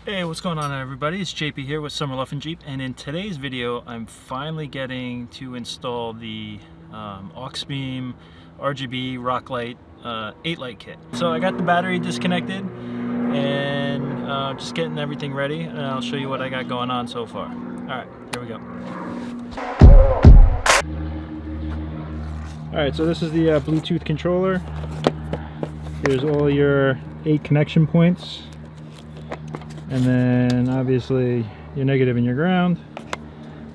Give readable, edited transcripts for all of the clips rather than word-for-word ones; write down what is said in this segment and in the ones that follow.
Hey, what's going on everybody? It's JP here with Summer Luffin Jeep, and in today's video I'm finally getting to install the AUXBEAM RGB Rock Light 8-light kit. So I got the battery disconnected and just getting everything ready, and I'll show you what I got going on so far. Alright, here we go. Alright, so this is the Bluetooth controller. Here's all your 8 connection points. And then obviously your negative and your ground.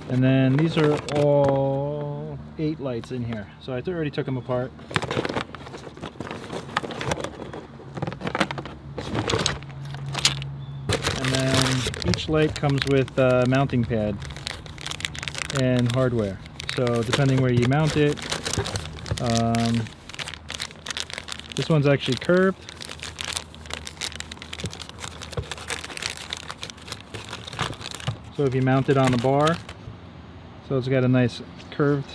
And then these are all 8 lights in here. So I already took them apart. And then each light comes with a mounting pad and hardware. So depending where you mount it, this one's actually curved. So if you mount it on the bar, so it's got a nice curved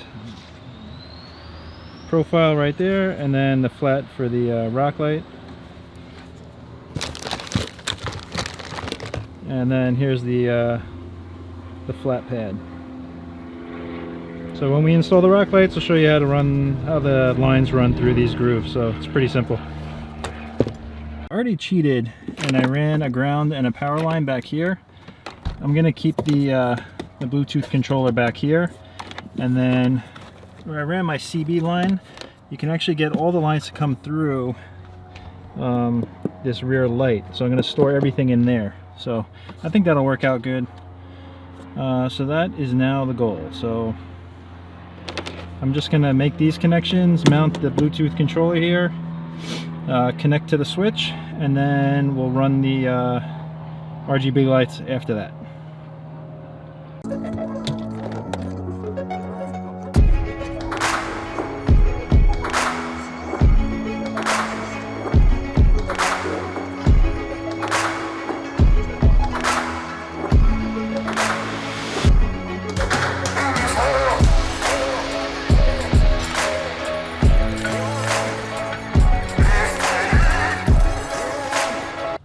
profile right there, and then the flat for the rock light. And then here's the flat pad. So when we install the rock lights, I'll show you how the lines run through these grooves. So it's pretty simple. I already cheated and I ran a ground and a power line back here. I'm gonna keep the Bluetooth controller back here, and then where I ran my CB line, you can actually get all the lines to come through this rear light. So I'm gonna store everything in there. So I think that'll work out good. So that is now the goal. So I'm just gonna make these connections, mount the Bluetooth controller here, connect to the switch, and then we'll run the RGB lights after that.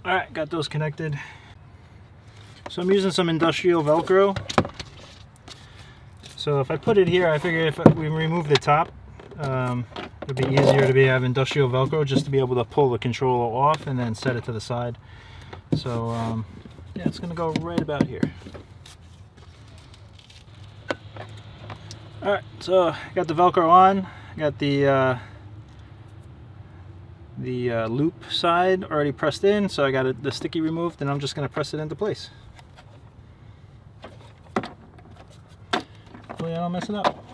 Alright, got those connected. So I'm using some industrial Velcro. So if I put it here, I figure if we remove the top, it'd be easier to have industrial Velcro just to be able to pull the controller off and then set it to the side. So yeah, it's gonna go right about here. Alright, so I got the Velcro on, I got the loop side already pressed in, so I got the sticky removed, and I'm just gonna press it into place. Hopefully I don't mess it up.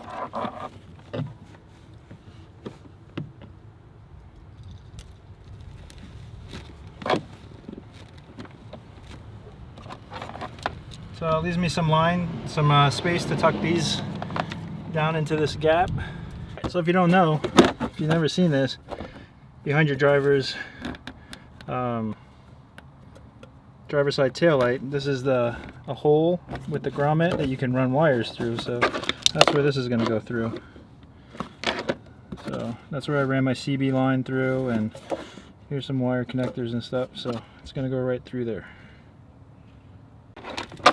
So it leaves me some line, some space to tuck these down into this gap. So if you don't know, if you've never seen this, behind your driver's side tail light, this is a hole with the grommet that you can run wires through. So that's where this is going to go through. So that's where I ran my CB line through, and here's some wire connectors and stuff. So it's going to go right through there.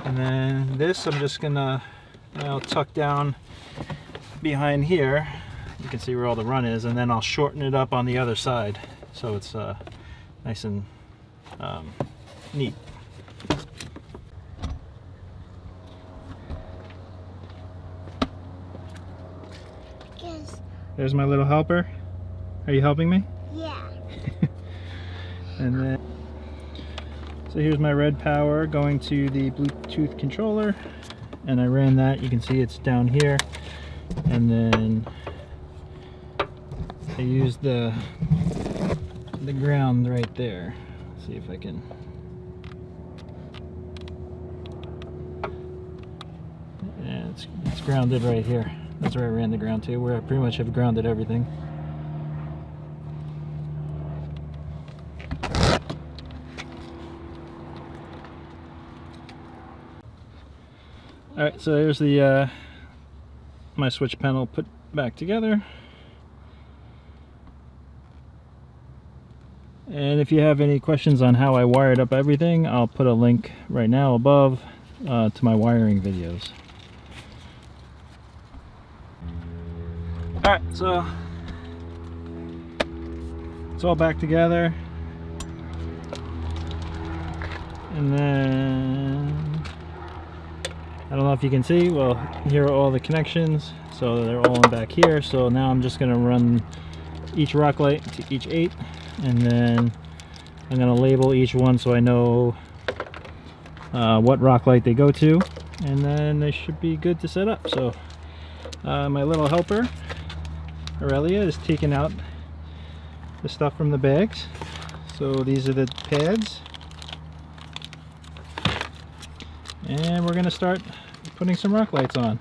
And then this I'm just going to tuck down behind here. You can see where all the run is, and then I'll shorten it up on the other side so it's nice and neat. Yes. There's my little helper. Are you helping me? Yeah. And then, so here's my red power going to the Bluetooth controller, and I ran that. You can see it's down here, and then I used the ground right there. Let's see if I can. Yeah, it's grounded right here. That's where I ran the ground to, where I pretty much have grounded everything. Alright, so there's the my switch panel put back together. And if you have any questions on how I wired up everything, I'll put a link right now above to my wiring videos. Alright, so it's all back together. And then, I don't know if you can see, well, here are all the connections. So they're all in back here. So now I'm just going to run each rock light to each 8. And then I'm going to label each one so I know what rock light they go to. And then they should be good to set up. So my little helper, Aurelia, is taking out the stuff from the bags. So these are the pads. And we're going to start putting some rock lights on.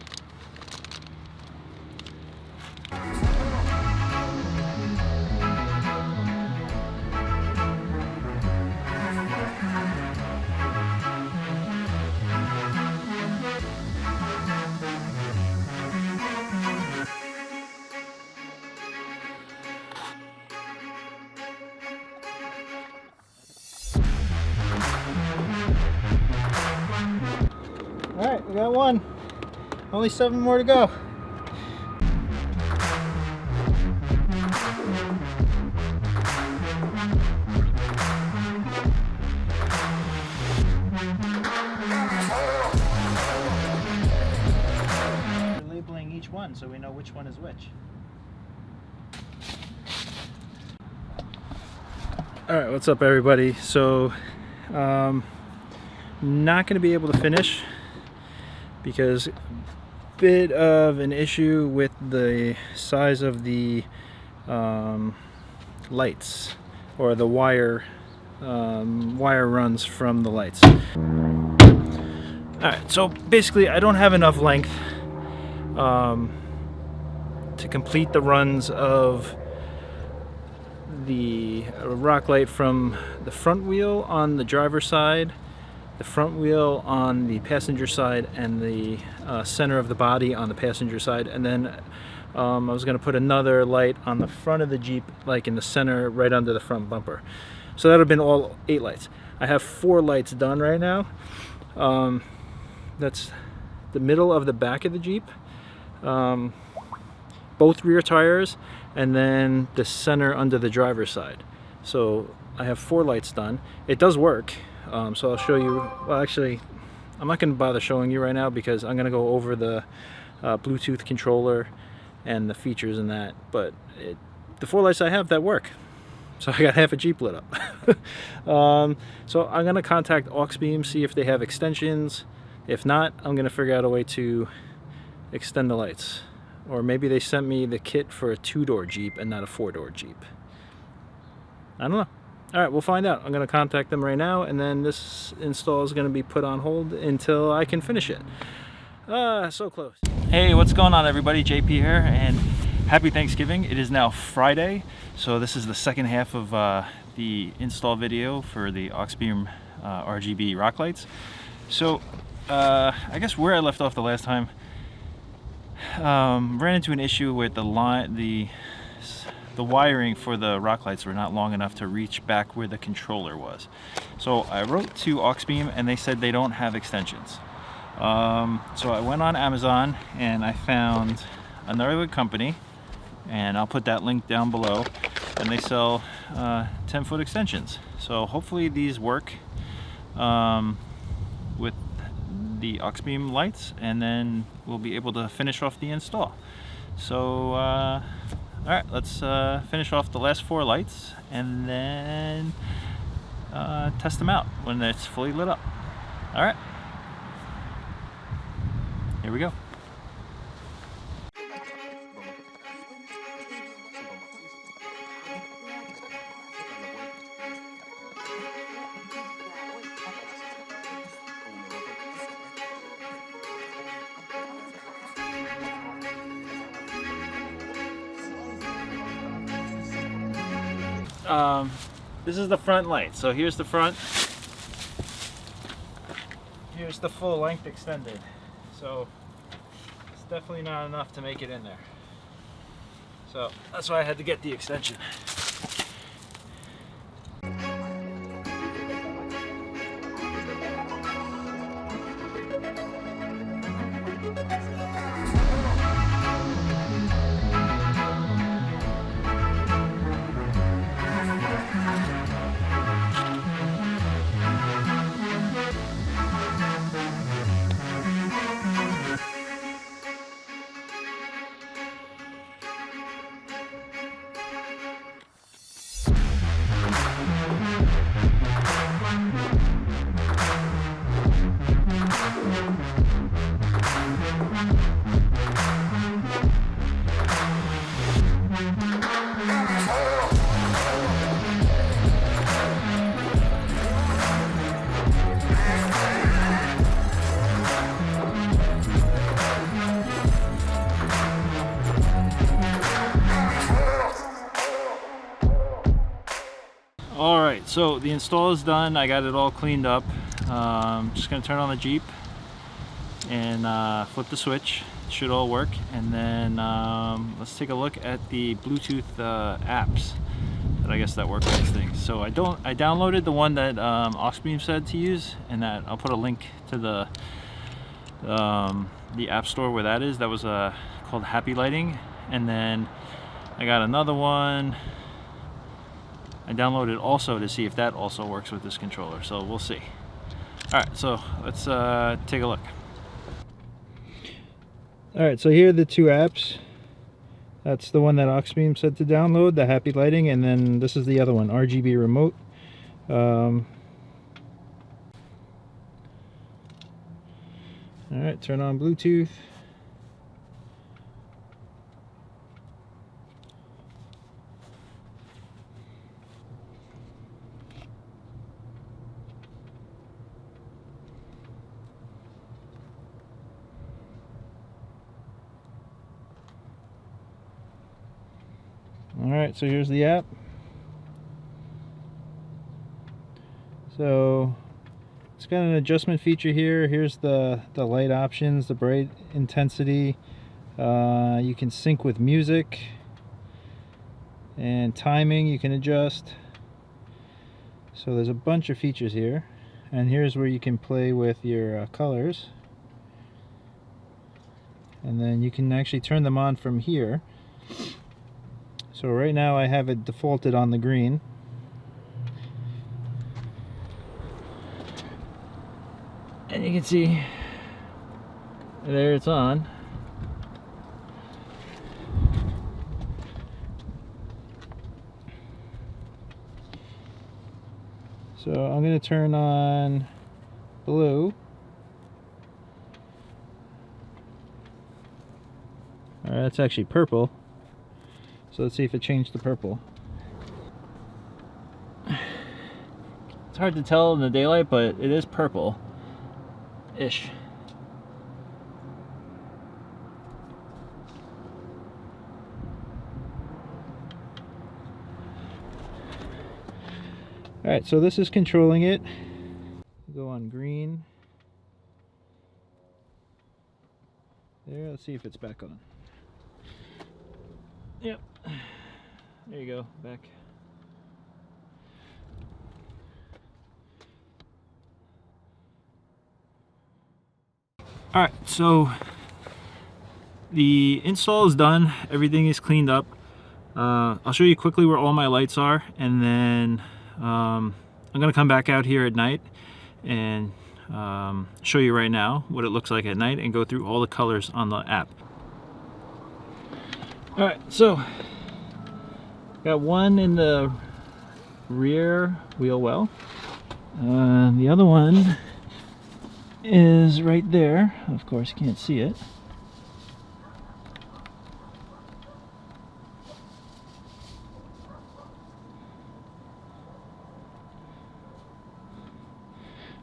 Alright, we got one. Only 7 more to go. We're labeling each one so we know which one is which. Alright, what's up everybody? So, not going to be able to finish because a bit of an issue with the size of the lights, or the wire runs from the lights. Alright, so basically I don't have enough length to complete the runs of the rock light from the front wheel on the driver's side, the front wheel on the passenger side, and the center of the body on the passenger side. And then I was going to put another light on the front of the Jeep, like in the center right under the front bumper. So that would have been all 8 lights. I have 4 lights done right now. That's the middle of the back of the Jeep, both rear tires, and then the center under the driver's side. So I have 4 lights done. It does work. So I'll show you. Well, actually, I'm not going to bother showing you right now because I'm going to go over the Bluetooth controller and the features in that. But the 4 lights I have that work. So I got half a Jeep lit up. So I'm going to contact AUXBEAM, see if they have extensions. If not, I'm going to figure out a way to extend the lights. Or maybe they sent me the kit for a 2-door Jeep and not a 4-door Jeep. I don't know. Alright, we'll find out. I'm going to contact them right now, and then this install is going to be put on hold until I can finish it. So close. Hey, what's going on everybody? JP here, and happy Thanksgiving. It is now Friday, so this is the second half of the install video for the AUXBEAM RGB rock lights. So, I guess where I left off the last time, ran into an issue with the wiring for the rock lights were not long enough to reach back where the controller was. So I wrote to AUXBEAM and they said they don't have extensions. So I went on Amazon and I found another company, and I'll put that link down below, and they sell 10-foot extensions. So hopefully these work with the AUXBEAM lights, and then we'll be able to finish off the install. So alright, let's finish off the last 4 lights and then test them out when it's fully lit up. Alright, here we go. This is the front light. So here's the front. Here's the full length extended. So it's definitely not enough to make it in there. So that's why I had to get the extension. All right, so the install is done. I got it all cleaned up. Just gonna turn on the Jeep and flip the switch. It should all work. And then let's take a look at the Bluetooth apps that I guess that work with these things. So I downloaded the one that AUXBEAM said to use, and that I'll put a link to the app store where that is. That was called Happy Lighting. And then I got another one I downloaded also to see if that also works with this controller, so we'll see. Alright, so let's take a look. Alright, so here are the two apps. That's the one that AUXBEAM said to download, the Happy Lighting, and then this is the other one, RGB Remote. Alright, turn on Bluetooth. Alright, so here's the app. So it's got an adjustment feature here. Here's the light options, the bright intensity. You can sync with music, and timing you can adjust. So there's a bunch of features here, and here's where you can play with your colors, and then you can actually turn them on from here. So right now I have it defaulted on the green. And you can see there it's on. So I'm going to turn on blue. Alright, that's actually purple. So let's see if it changed to purple. It's hard to tell in the daylight, but it is purple-ish. Alright, so this is controlling it. Go on green. There, let's see if it's back on. Yep. There you go, back. Alright, so the install is done. Everything is cleaned up. I'll show you quickly where all my lights are, and then I'm going to come back out here at night and show you right now what it looks like at night and go through all the colors on the app. Alright, so got one in the rear wheel well. The other one is right there. Of course, you can't see it.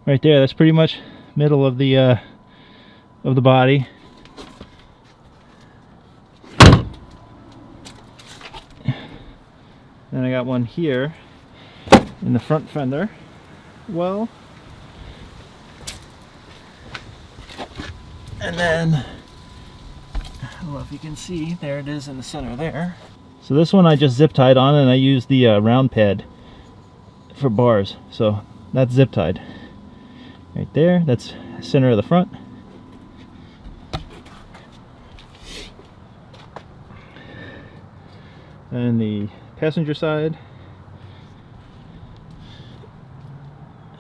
Right there, that's pretty much middle of the body. Then I got one here in the front fender. Well, and then I don't know if you can see, there it is in the center there. So this one I just zip tied on, and I used the round pad for bars. So that's zip tied right there. That's center of the front. And the passenger side,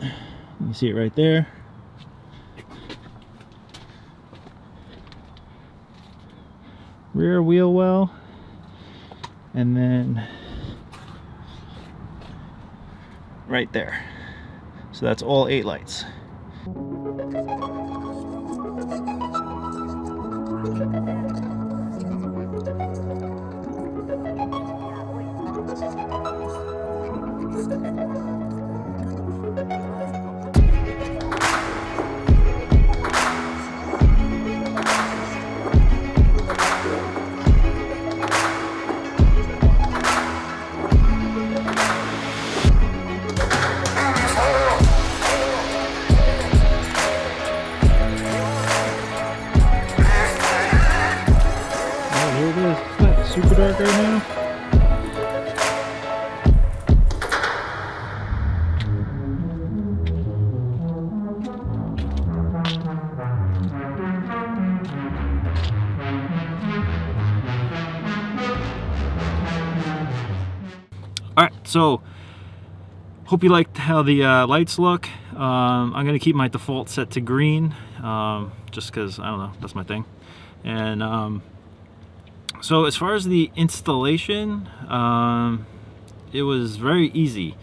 you can see it right there. Rear wheel well, and then right there. So that's all 8 lights. dark right now. Alright, so hope you liked how the lights look. I'm going to keep my default set to green, just because, I don't know, that's my thing. And so as far as the installation, it was very easy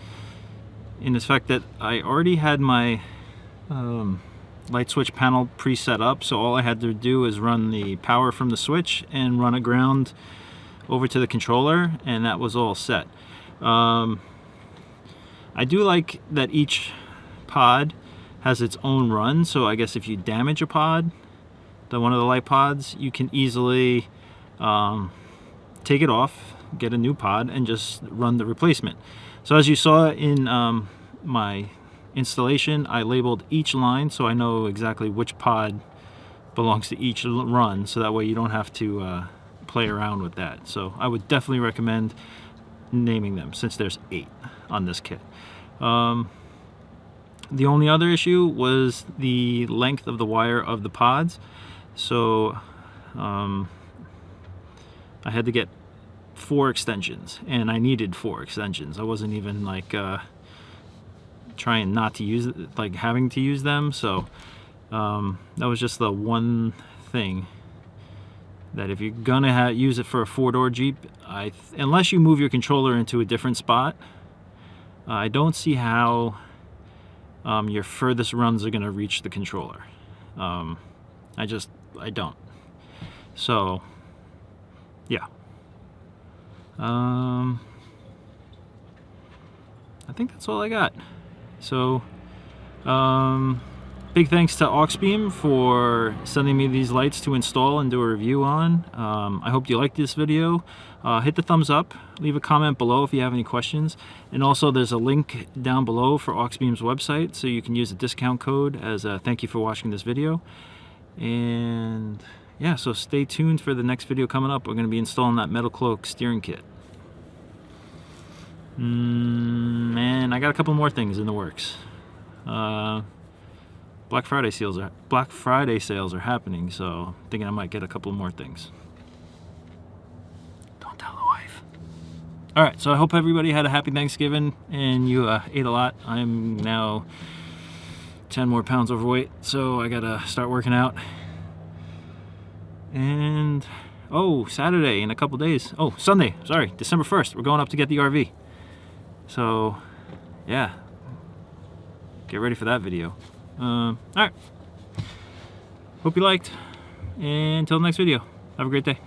in the fact that I already had my light switch panel pre-set up, so all I had to do is run the power from the switch and run a ground over to the controller, and that was all set. I do like that each pod has its own run, so I guess if you damage a pod, one of the light pods, you can easily take it off, get a new pod, and just run the replacement. So as you saw in my installation, I labeled each line so I know exactly which pod belongs to each run, so that way you don't have to play around with that. So I would definitely recommend naming them, since there's 8 on this kit. The only other issue was the length of the wire of the pods. So I had to get 4 extensions, and I needed 4 extensions. I wasn't even like trying not to use it, like having to use them. So that was just the one thing, that if you're gonna use it for a 4-door Jeep, unless you move your controller into a different spot, I don't see how your furthest runs are gonna reach the controller. I don't. So yeah, I think that's all I got. So big thanks to AUXBEAM for sending me these lights to install and do a review on. I hope you liked this video. Hit the thumbs up, leave a comment below if you have any questions, and also there's a link down below for AUXBEAM's website, so you can use a discount code as a thank you for watching this video. And yeah, so stay tuned for the next video coming up. We're going to be installing that metal cloak steering kit. And I got a couple more things in the works. Black Friday sales are happening, so I'm thinking I might get a couple more things. Don't tell the wife. All right, so I hope everybody had a happy Thanksgiving and you ate a lot. I'm now 10 more pounds overweight, so I gotta start working out. And Saturday in a couple days. Sunday, sorry, December 1st, we're going up to get the RV. So yeah, get ready for that video. All right, hope you liked, and until the next video, have a great day.